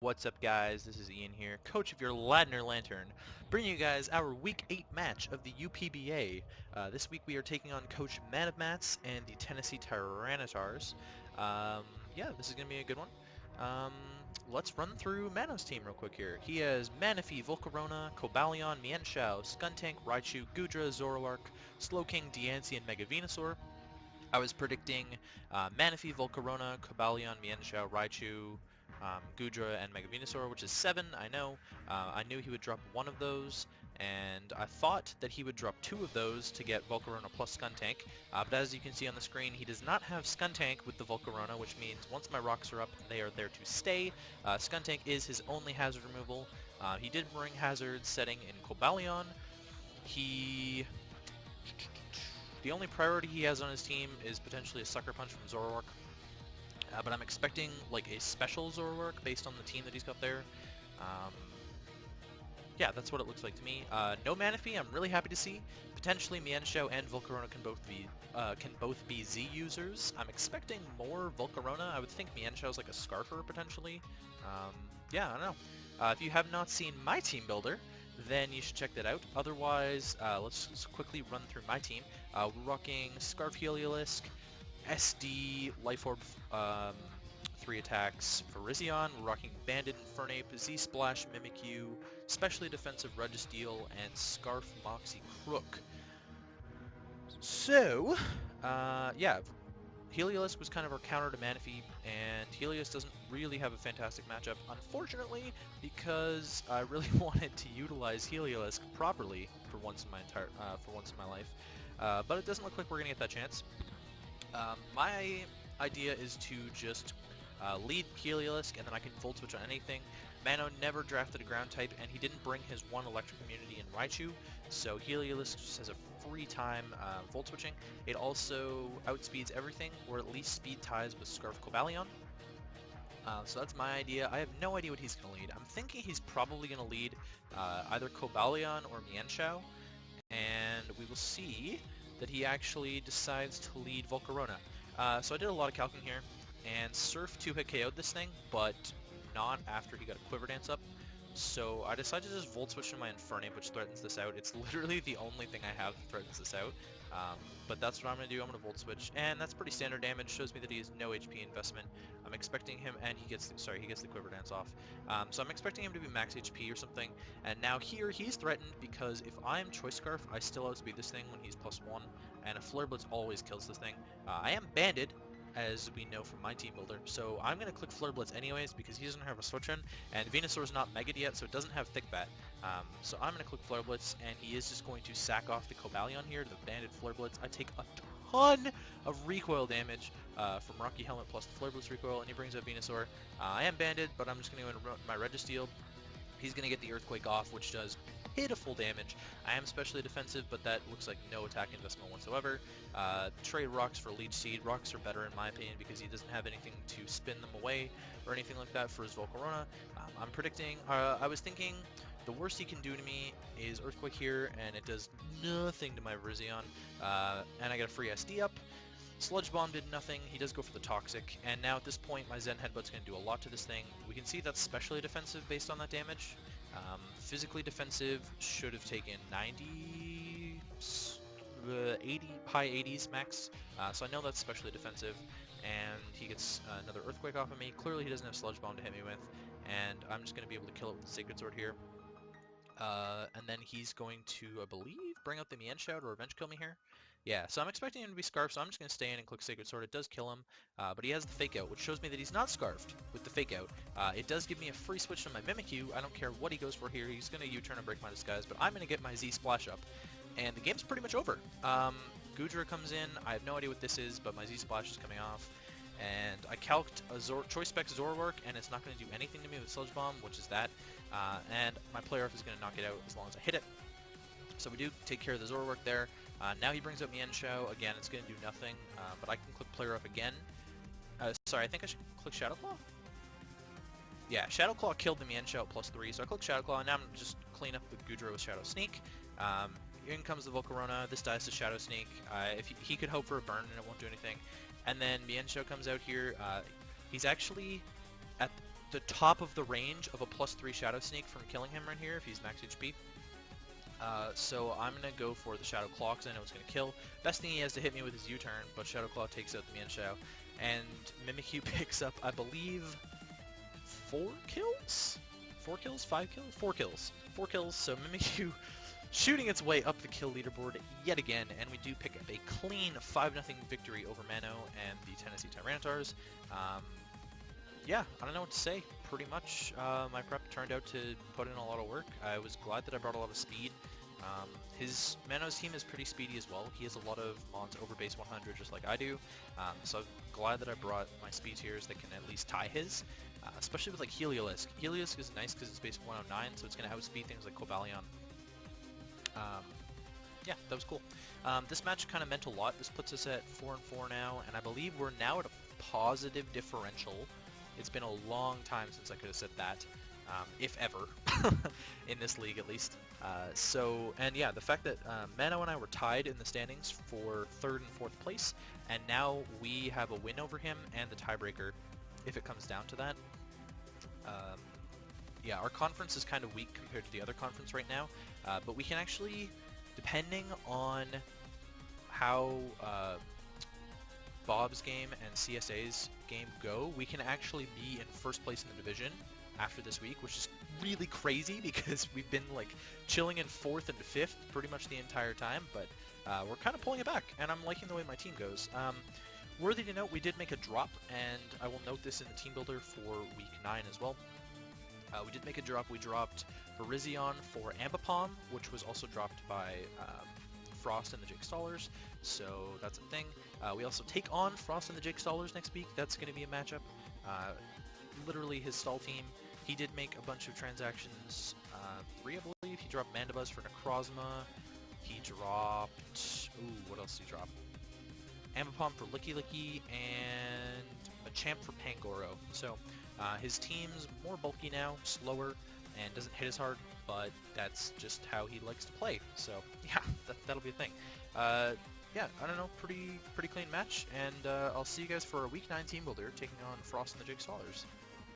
What's up, guys? This is Ian here, coach of your Ladner Lanturn, bringing you guys our Week 8 match of the UPBA. This week we are taking on Coach Manofmats and the Tennessee Tyranitars. Um, yeah, this is going to be a good one. Um, let's run through Mano's team real quick here. He has Manaphy, Volcarona, Cobalion, Mienshao, Skuntank, Raichu, Gudra, Zoroark, Slowking, Diancie, and Mega Venusaur. I was predicting Manaphy, Volcarona, Cobalion, Mienshao, Raichu, Gudra, and Mega Venusaur, which is 7, I know. I knew he would drop one of those, and I thought that he would drop 2 of those to get Volcarona plus Skuntank, but as you can see on the screen, he does not have Skuntank with the Volcarona, which means once my rocks are up, they are there to stay. Skuntank is his only hazard removal. He did bring hazard setting in Cobalion. The only priority he has on his team is potentially a Sucker Punch from Zoroark, but I'm expecting like a special Zoroark based on the team that he's got there. Yeah, that's what it looks like to me. No Manaphy, I'm really happy to see. Potentially Mienshao and Volcarona can both be Z users. I'm expecting more Volcarona. I would think Mienshao's like a Scarfer potentially. Yeah, I don't know. If you have not seen my team builder, then you should check that out. Otherwise, let's just quickly run through my team. We're rocking Scarf Heliolisk, SD, Life Orb, 3 attacks for Rizion. We're rocking Bandit, Infernape, Z-Splash, Mimikyu, Specially Defensive Registeel, and Scarf Moxie Crook. So, yeah, Heliolisk was kind of our counter to Manaphy, and Helios doesn't really have a fantastic matchup, unfortunately, because I really wanted to utilize Heliolisk properly for once in my life. But it doesn't look like we're gonna get that chance. My idea is to just lead Heliolisk, and then I can Volt Switch on anything. Mano never drafted a ground type, and he didn't bring his one electric immunity in Raichu, so Heliolisk just has a free time Volt Switching. It also outspeeds everything, or at least speed ties with Scarf Cobalion. So that's my idea. I have no idea what he's going to lead. I'm thinking he's probably going to lead either Cobalion or Mienshao, and we will see that he actually decides to lead Volcarona. So I did a lot of calcing here, and Surf 2-hit KO'd this thing, but not after he got a Quiver Dance up. So I decided to just Volt Switch to my Infernape, which threatens this out. It's literally the only thing I have that threatens this out. But that's what I'm going to do. I'm going to Volt Switch, and that's pretty standard damage. Shows me that he has no HP investment. I'm expecting him, and he gets the Quiver Dance off. So I'm expecting him to be max HP or something. And now here, he's threatened because if I'm Choice Scarf, I still outspeed this thing when he's +1, and a Flare Blitz always kills this thing. I am banded, as we know from my team builder. So I'm going to click Flare Blitz anyways because he doesn't have a switch in, and Venusaur's not Mega'd yet, so it doesn't have Thick Bat. So I'm going to click Flare Blitz, and he is just going to sack off the Cobalion here to the banded Flare Blitz. I take a ton of recoil damage from Rocky Helmet plus the Flare Blitz recoil, and he brings up Venusaur. I am banded, but I'm just going to go into my Registeel. He's going to get the Earthquake off, which does pitiful damage. I am specially defensive, but that looks like no attack investment whatsoever. Trade Rocks for Leech Seed. Rocks are better in my opinion because he doesn't have anything to spin them away or anything like that for his Volcarona. I'm predicting, I was thinking the worst he can do to me is Earthquake here, and it does nothing to my Rizion. And I get a free SD up. Sludge Bomb did nothing, he does go for the Toxic, and now at this point my Zen Headbutt's going to do a lot to this thing. We can see that's specially defensive based on that damage. Physically defensive should have taken 90, 80, high 80s max, so I know that's specially defensive, and he gets another Earthquake off of me. Clearly he doesn't have Sludge Bomb to hit me with, and I'm just going to be able to kill it with the Sacred Sword here. And then he's going to, I believe, bring out the Mienshao to revenge kill me here. Yeah, so I'm expecting him to be Scarfed, so I'm just going to stay in and click Sacred Sword. It does kill him, but he has the Fake Out, which shows me that he's not Scarfed with the Fake Out. It does give me a free switch to my Mimikyu. I don't care what he goes for here. He's going to U-turn and break my disguise, but I'm going to get my Z-Splash up. And the game's pretty much over. Gudra comes in. I have no idea what this is, but my Z-Splash is coming off. And I calced a Choice Spec Zoroark, and it's not going to do anything to me with Sludge Bomb, which is that. And my Player Off is going to knock it out as long as I hit it. So we do take care of the Zoroark there. Now he brings up Mienshao. Again, it's going to do nothing, but I can click Player Up again. Sorry, I think I should click Shadow Claw? Yeah, Shadow Claw killed the Mienshao at +3, so I click Shadow Claw, and now I'm just clean up the Gudra with Shadow Sneak. In comes the Volcarona. This dies to Shadow Sneak. If he could hope for a burn, and it won't do anything. And then Mienshao comes out here. He's actually at the top of the range of a +3 Shadow Sneak from killing him right here if he's max HP. So I'm going to go for the Shadow Claw because I know it's going to kill. Best thing he has to hit me with his U-turn, but Shadow Claw takes out the Mienshao. And Mimikyu picks up, I believe, 4 kills? 4 kills? 5 kills? 4 kills. 4 kills, so Mimikyu shooting its way up the kill leaderboard yet again, and we do pick up a clean 5-0 victory over Mano and the Tennessee Tyranitars. Yeah, I don't know what to say. Pretty much, my prep turned out to put in a lot of work. I was glad that I brought a lot of speed. Mano's team is pretty speedy as well. He has a lot of mons over base 100 just like I do. So I'm glad that I brought my speed tiers that can at least tie his. Especially with like Heliolisk. Heliolisk is nice because it's base 109, so it's going to outspeed things like Cobalion. Yeah, that was cool. This match kind of meant a lot. This puts us at 4-4 now, and I believe we're now at a positive differential. It's been a long time since I could have said that, if ever, in this league at least. And yeah, the fact that Mano and I were tied in the standings for 3rd and 4th place, and now we have a win over him and the tiebreaker, if it comes down to that. Yeah, our conference is kind of weak compared to the other conference right now, but we can actually, depending on how Bob's game and CSA's game go, we can actually be in 1st place in the division after this week, which is really crazy because we've been like chilling in 4th and 5th pretty much the entire time, but we're kind of pulling it back, and I'm liking the way my team goes. Worthy to note, we did make a drop, and I will note this in the team builder for week 9 as well. We did make a drop. We dropped Virizion for Ambipom, which was also dropped by Frost and the Jake Stallers, so that's a thing. We also take on Frost and the Jake Stallers next week. That's going to be a matchup. Literally his stall team. He did make a bunch of transactions. 3, I believe. He dropped Mandibuzz for Necrozma. He dropped... Ooh, what else did he drop? Ambipom for Licky Licky, and Machamp for Pangoro. So his team's more bulky now, slower, and doesn't hit as hard, but that's just how he likes to play. So yeah, that'll be a thing. Yeah, I don't know, pretty clean match, and I'll see you guys for a week 9 team builder taking on Frost and the Jake Stallers.